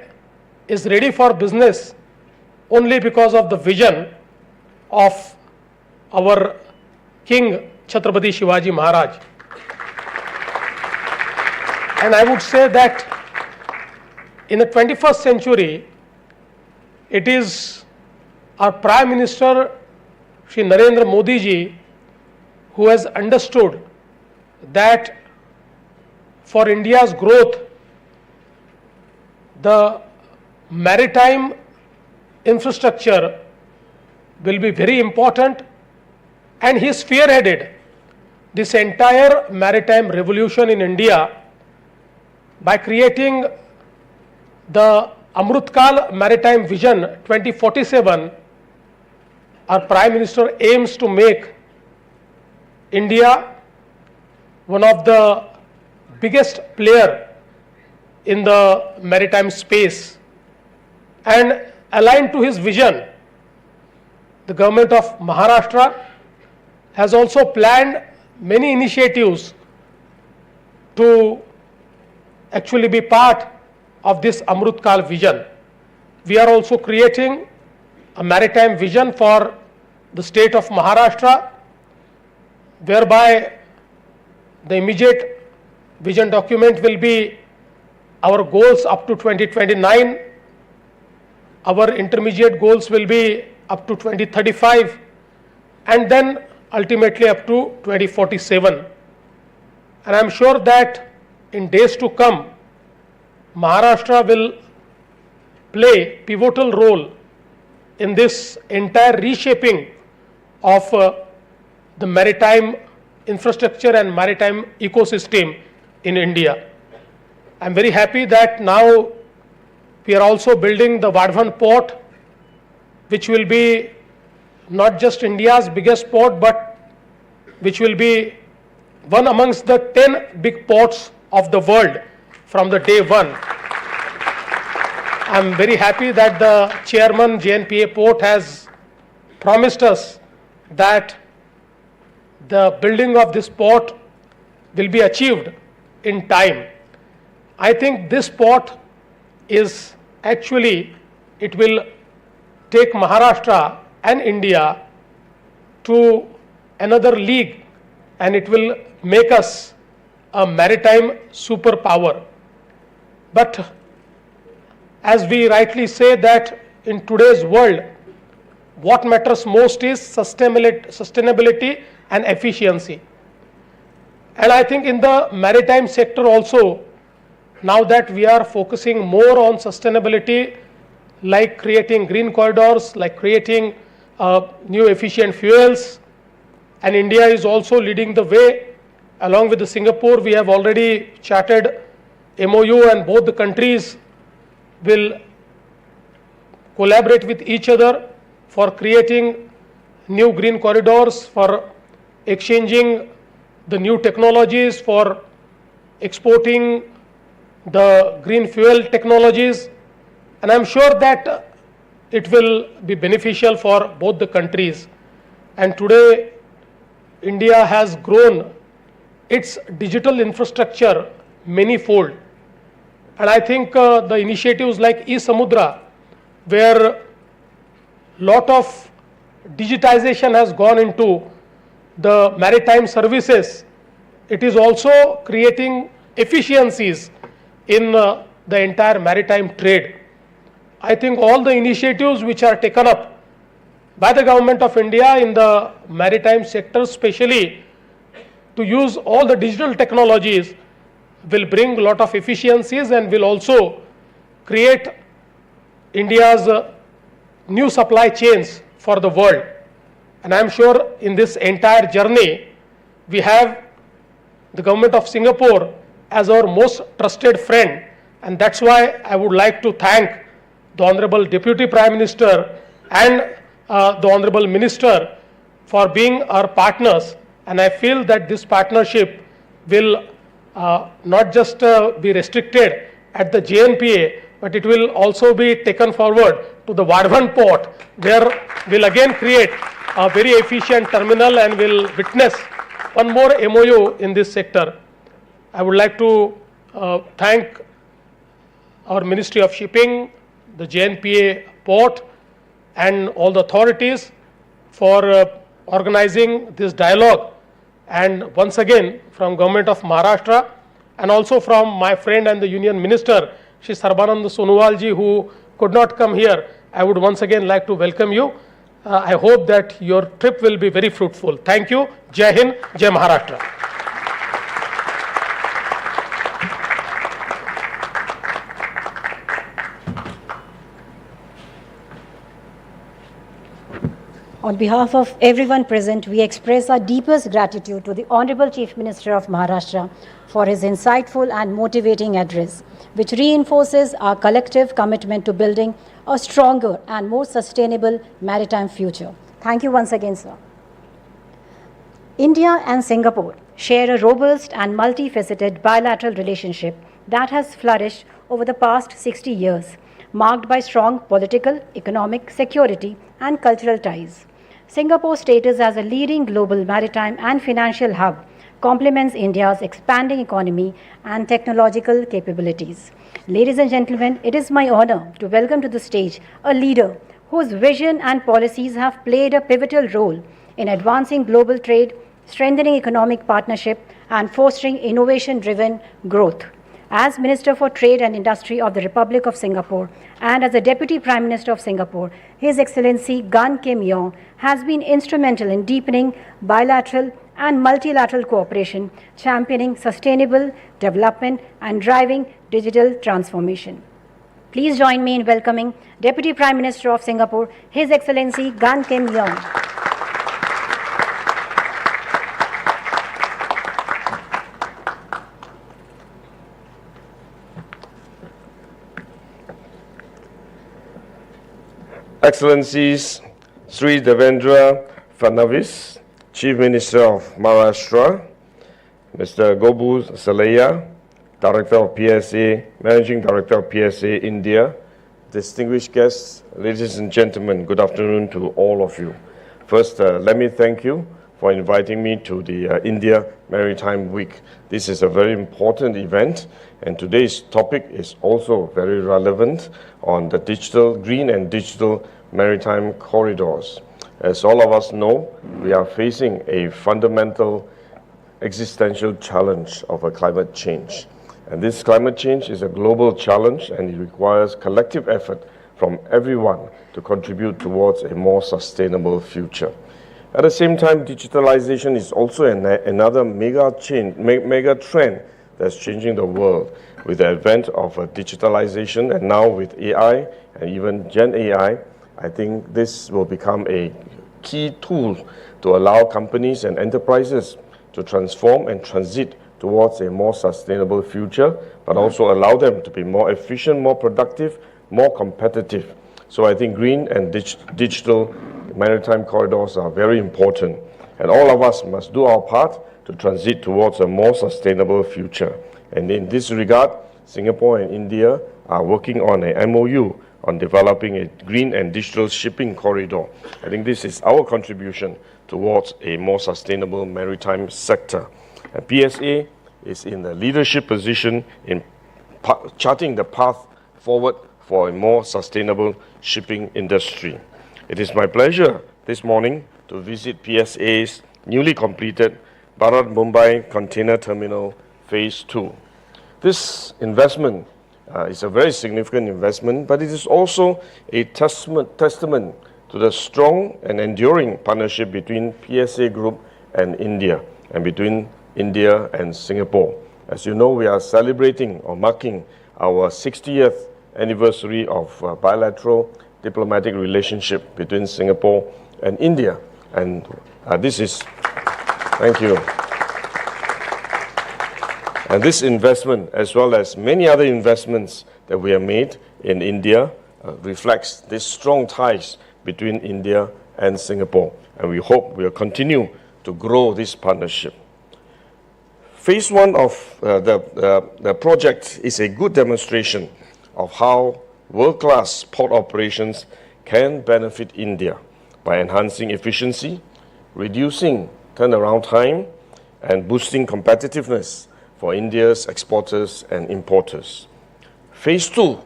is ready for business only because of the vision of our King Chhatrapati Shivaji Maharaj. And I would say that in the 21st century, it is our Prime Minister, Shri Narendra Modi ji, who has understood that for India's growth, the maritime infrastructure will be very important, and he spearheaded this entire maritime revolution in India by creating the Amrutkal Maritime Vision 2047. Our Prime Minister aims to make India one of the biggest player in the maritime space, and aligned to his vision, the government of Maharashtra has also planned many initiatives to actually be part of this Amrutkal vision. We are also creating a maritime vision for the state of Maharashtra, whereby the immediate vision document will be our goals up to 2029, our intermediate goals will be up to 2035, and then ultimately up to 2047. And I am sure that in days to come, Maharashtra will play pivotal role in this entire reshaping of the maritime infrastructure and maritime ecosystem in India. I'm very happy that now we are also building the Vadhavan port, which will be not just India's biggest port, but which will be one amongst the 10 big ports of the world from the day one. I'm very happy that the chairman JNPA port has promised us that the building of this port will be achieved in time. I think this port is actually, it will take Maharashtra and India to another league, and it will make us a maritime superpower. But as we rightly say that in today's world, what matters most is sustainability and efficiency. And I think in the maritime sector also, now that we are focusing more on sustainability, like creating green corridors, like creating new efficient fuels, and India is also leading the way. Along with the Singapore, we have already charted MOU, and both the countries will collaborate with each other for creating new green corridors, for exchanging the new technologies, for exporting the green fuel technologies, and I'm sure that it will be beneficial for both the countries. And today, India has grown its digital infrastructure many-fold. And I think the initiatives like e-Samudra, where lot of digitization has gone into the maritime services, it is also creating efficiencies in the entire maritime trade. I think all the initiatives which are taken up by the Government of India in the maritime sector, especially to use all the digital technologies, will bring a lot of efficiencies and will also create India's new supply chains for the world. And I am sure in this entire journey, we have the Government of Singapore as our most trusted friend, and that's why I would like to thank the Honorable Deputy Prime Minister and the Honorable Minister for being our partners. And I feel that this partnership will not just be restricted at the JNPA, but it will also be taken forward to the Vadhavan port, where we'll again create a very efficient terminal and will witness one more MOU in this sector. I would like to thank our Ministry of Shipping, the JNPA port, and all the authorities for organizing this dialogue. And once again, from Government of Maharashtra, and also from my friend and the Union Minister, Shri Sarbanand Sonowal ji, who could not come here, I would once again like to welcome you. I hope that your trip will be very fruitful. Thank you. Jai Hind, Jai Maharashtra. On behalf of everyone present, we express our deepest gratitude to the Honorable Chief Minister of Maharashtra for his insightful and motivating address, which reinforces our collective commitment to building a stronger and more sustainable maritime future. Thank you once again, sir. India and Singapore share a robust and multifaceted bilateral relationship that has flourished over the past 60 years, marked by strong political, economic, security, and cultural ties. Singapore's status as a leading global maritime and financial hub complements India's expanding economy and technological capabilities. Ladies and gentlemen, it is my honor to welcome to the stage a leader whose vision and policies have played a pivotal role in advancing global trade, strengthening economic partnership, and fostering innovation-driven growth. As Minister for Trade and Industry of the Republic of Singapore and as the Deputy Prime Minister of Singapore, His Excellency Gan Kim Yong has been instrumental in deepening bilateral and multilateral cooperation, championing sustainable development and driving digital transformation. Please join me in welcoming Deputy Prime Minister of Singapore, His Excellency Gan Kim Yong. Excellencies, Sri Devendra Fadnavis, Chief Minister of Maharashtra, Mr. Gobu Salaya, Director of PSA, Managing Director of PSA India, distinguished guests, ladies and gentlemen, good afternoon to all of you. First, let me thank you for inviting me to the India Maritime Week. This is a very important event, and today's topic is also very relevant on the green and digital maritime corridors. As all of us know, we are facing a fundamental existential challenge of a climate change. And this climate change is a global challenge, and it requires collective effort from everyone to contribute towards a more sustainable future. At the same time, digitalization is also another mega trend that's changing the world. With the advent of digitalization and now with AI and even Gen AI, I think this will become a key tool to allow companies and enterprises to transform and transit towards a more sustainable future, but also allow them to be more efficient, more productive, more competitive. So I think green and digital maritime corridors are very important, and all of us must do our part to transit towards a more sustainable future. And in this regard, Singapore and India are working on a MOU on developing a green and digital shipping corridor. I think this is our contribution towards a more sustainable maritime sector. And PSA is in the leadership position in charting the path forward for a more sustainable shipping industry. It is my pleasure this morning to visit PSA's newly completed Bharat Mumbai Container Terminal Phase 2. This investment is a very significant investment, but it is also a testament to the strong and enduring partnership between PSA Group and India, and between India and Singapore. As you know, we are celebrating or marking our 60th anniversary of bilateral diplomatic relationship between Singapore and India. And this is, thank you. And this investment, as well as many other investments that we have made in India, reflects these strong ties between India and Singapore. And we hope we will continue to grow this partnership. Phase 1 of the project is a good demonstration of how world-class port operations can benefit India by enhancing efficiency, reducing turnaround time, and boosting competitiveness for India's exporters and importers. Phase 2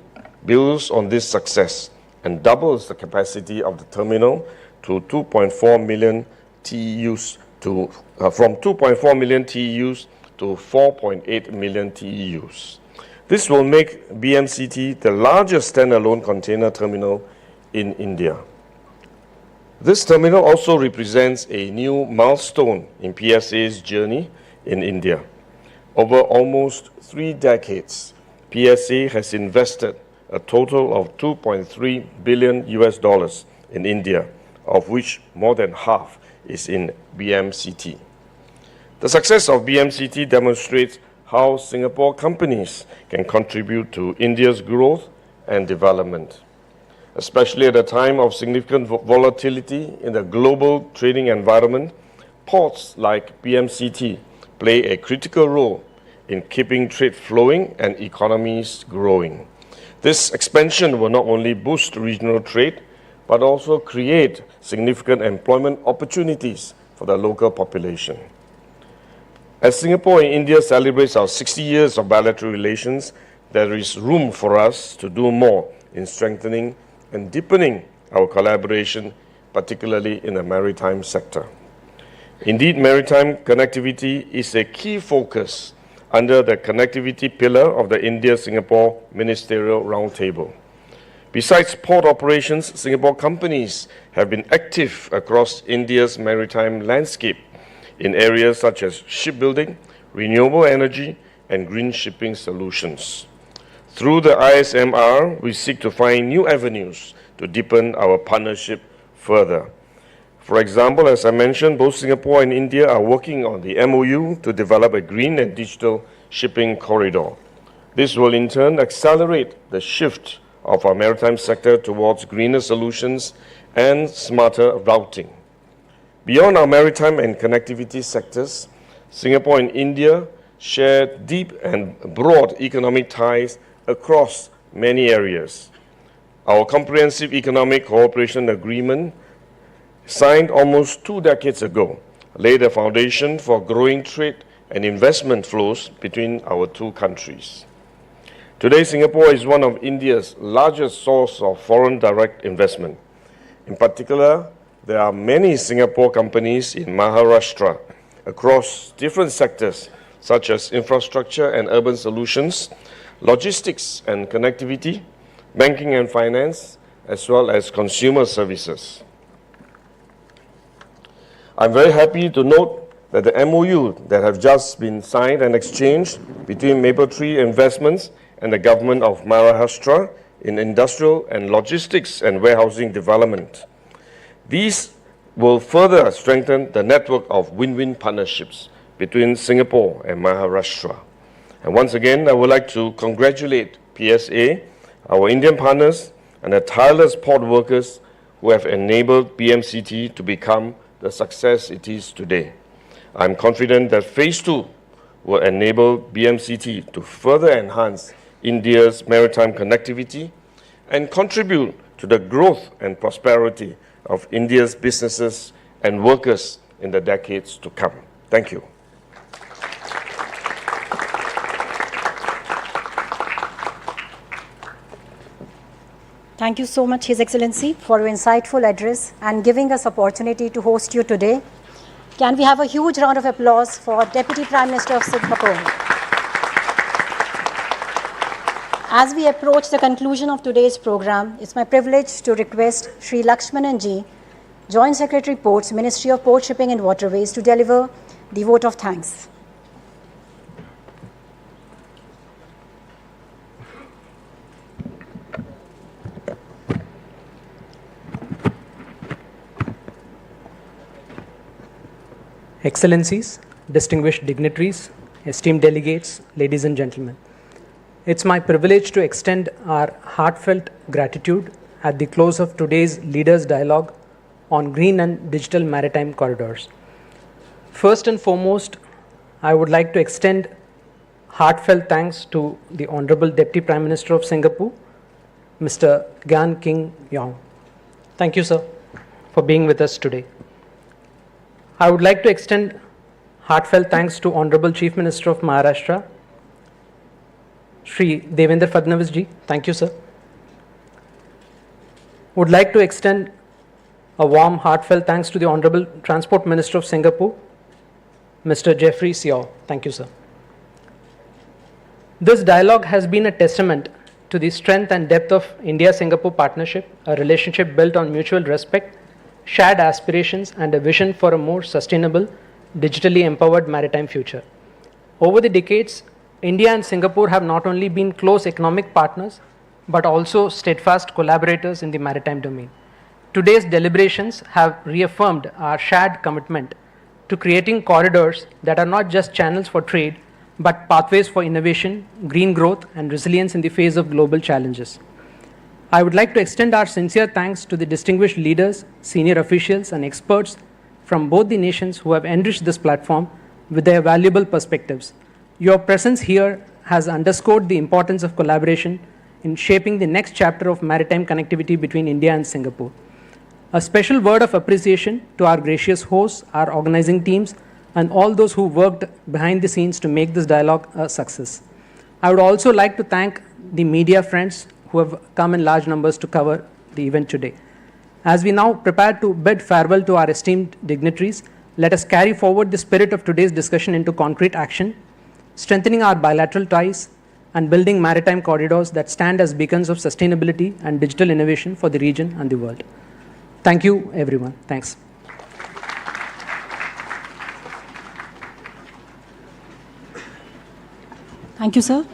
builds on this success and doubles the capacity of the terminal to 2.4 million TEUs from 2.4 million TEUs to 4.8 million TEUs. This will make BMCT the largest standalone container terminal in India. This terminal also represents a new milestone in PSA's journey in India. Over almost 3 decades, PSA has invested a total of $2.3 billion in India, of which more than half is in BMCT. The success of BMCT demonstrates how Singapore companies can contribute to India's growth and development. Especially at a time of significant volatility in the global trading environment, ports like BMCT play a critical role in keeping trade flowing and economies growing. This expansion will not only boost regional trade, but also create significant employment opportunities for the local population. As Singapore and India celebrates our 60 years of bilateral relations, there is room for us to do more in strengthening and deepening our collaboration, particularly in the maritime sector. Indeed, maritime connectivity is a key focus under the connectivity pillar of the India-Singapore Ministerial Roundtable. Besides port operations, Singapore companies have been active across India's maritime landscape in areas such as shipbuilding, renewable energy, and green shipping solutions. Through the ISMR, we seek to find new avenues to deepen our partnership further. For example, as I mentioned, both Singapore and India are working on the MOU to develop a green and digital shipping corridor. This will in turn accelerate the shift of our maritime sector towards greener solutions and smarter routing. Beyond our maritime and connectivity sectors, Singapore and India share deep and broad economic ties across many areas. Our comprehensive economic cooperation agreement, signed almost 2 decades ago, laid a foundation for growing trade and investment flows between our two countries. Today, Singapore is one of India's largest source of foreign direct investment. In particular, there are many Singapore companies in Maharashtra across different sectors such as infrastructure and urban solutions, logistics and connectivity, banking and finance, as well as consumer services. I'm very happy to note that the MOU that have just been signed and exchanged between Mapletree Investments and the government of Maharashtra in industrial and logistics and warehousing development. These will further strengthen the network of win-win partnerships between Singapore and Maharashtra. And once again, I would like to congratulate PSA, our Indian partners, and the tireless port workers who have enabled BMCT to become the success it is today. I'm confident that Phase 2 will enable BMCT to further enhance India's maritime connectivity and contribute to the growth and prosperity of India's businesses and workers in the decades to come. Thank you. Thank you so much, His Excellency, for your insightful address and giving us opportunity to host you today. Can we have a huge round of applause for Deputy Prime Minister of Singapore? As we approach the conclusion of today's program, it's my privilege to request Sri Lakshmanan Ji, Joint Secretary Ports, Ministry of Port Shipping and Waterways, to deliver the vote of thanks. Excellencies, distinguished dignitaries, esteemed delegates, ladies and gentlemen. It's my privilege to extend our heartfelt gratitude at the close of today's Leaders' Dialogue on Green and Digital Maritime Corridors. First and foremost, I would like to extend heartfelt thanks to the Honorable Deputy Prime Minister of Singapore, Mr. Gan Kim Yong. Thank you, sir, for being with us today. I would like to extend heartfelt thanks to Honorable Chief Minister of Maharashtra, Shri Devendra Fadnavis ji. Thank you, sir. Would like to extend a warm, heartfelt thanks to the Honorable Transport Minister of Singapore, Mr. Jeffrey Seow. Thank you, sir. This dialogue has been a testament to the strength and depth of India-Singapore partnership, a relationship built on mutual respect, shared aspirations, and a vision for a more sustainable, digitally empowered maritime future. Over the decades, India and Singapore have not only been close economic partners, but also steadfast collaborators in the maritime domain. Today's deliberations have reaffirmed our shared commitment to creating corridors that are not just channels for trade, but pathways for innovation, green growth, and resilience in the face of global challenges. I would like to extend our sincere thanks to the distinguished leaders, senior officials, and experts from both the nations who have enriched this platform with their valuable perspectives. Your presence here has underscored the importance of collaboration in shaping the next chapter of maritime connectivity between India and Singapore. A special word of appreciation to our gracious hosts, our organizing teams, and all those who worked behind the scenes to make this dialogue a success. I would also like to thank the media friends who have come in large numbers to cover the event today. As we now prepare to bid farewell to our esteemed dignitaries, let us carry forward the spirit of today's discussion into concrete action, strengthening our bilateral ties and building maritime corridors that stand as beacons of sustainability and digital innovation for the region and the world. Thank you, everyone. Thanks. Thank you, sir.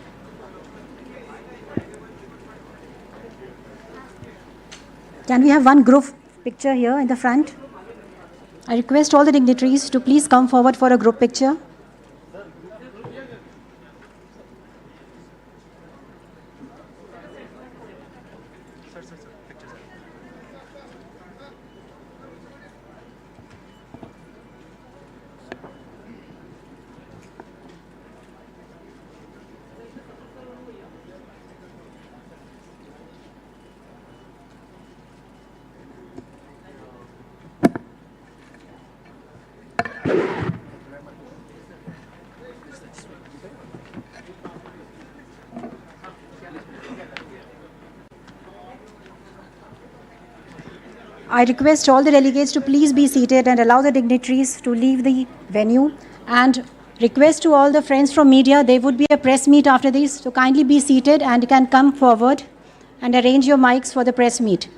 Can we have one group picture here in the front? I request all the dignitaries to please come forward for a group picture. I request all the delegates to please be seated and allow the dignitaries to leave the venue, and request to all the friends from media, there would be a press meet after this, so kindly be seated and you can come forward and arrange your mics for the press meet.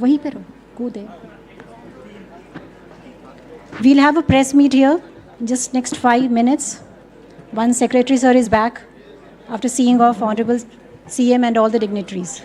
वहीं पे रहो, कूद है. We'll have a press meet here just next 5 minutes. Once Secretary Sir is back after seeing off Honorable CM and all the dignitaries.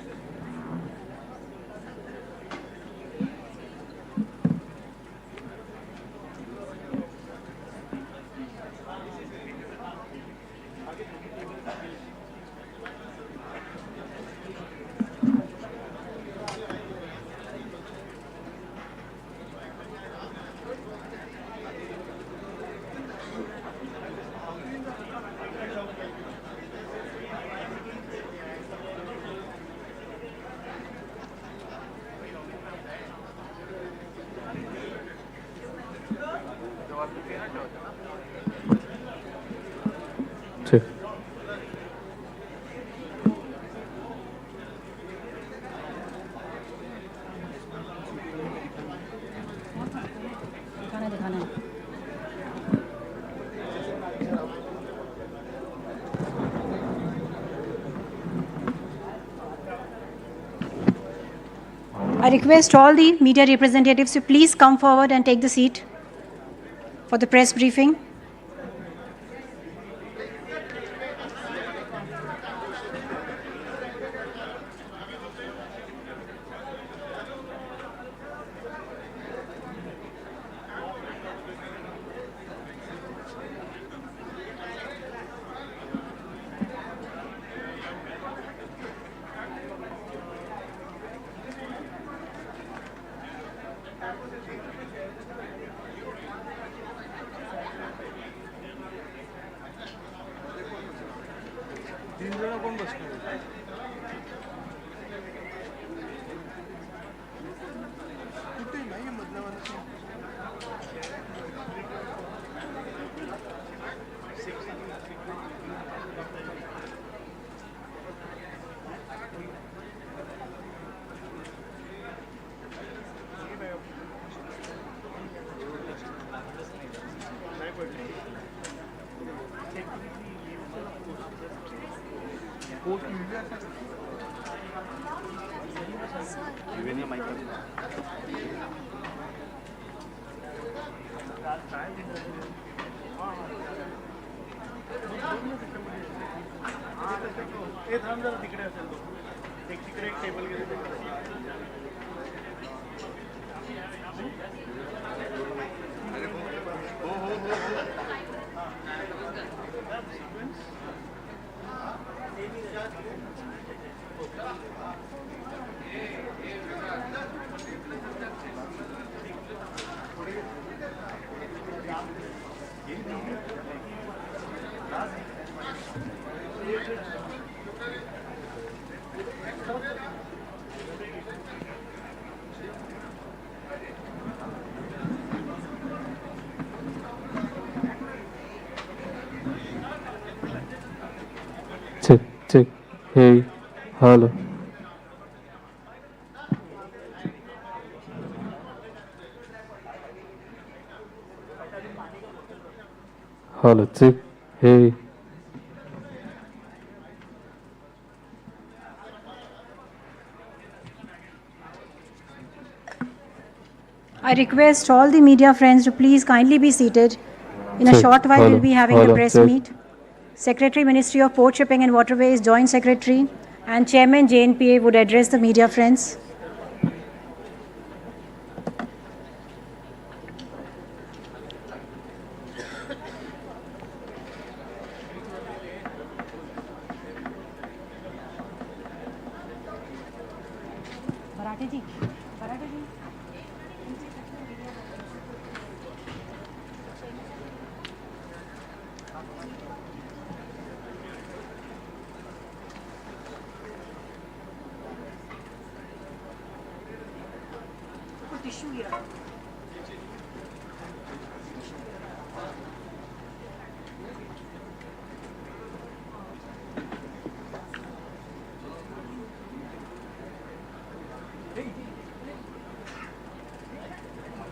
ठीक. दिखाना है. I request all the media representatives to please come forward and take the seat for the press briefing. Check, check. Hey, hello. Hello, check. Hey. I request all the media friends to please kindly be seated. In a Check. short while, Hello. we'll be having the Hello. press Check. meet. Secretary, Ministry of Port Shipping and Waterways, Joint Secretary, and Chairman JNPA would address the media friends. Bharati ji, Bharati ji. tissue here.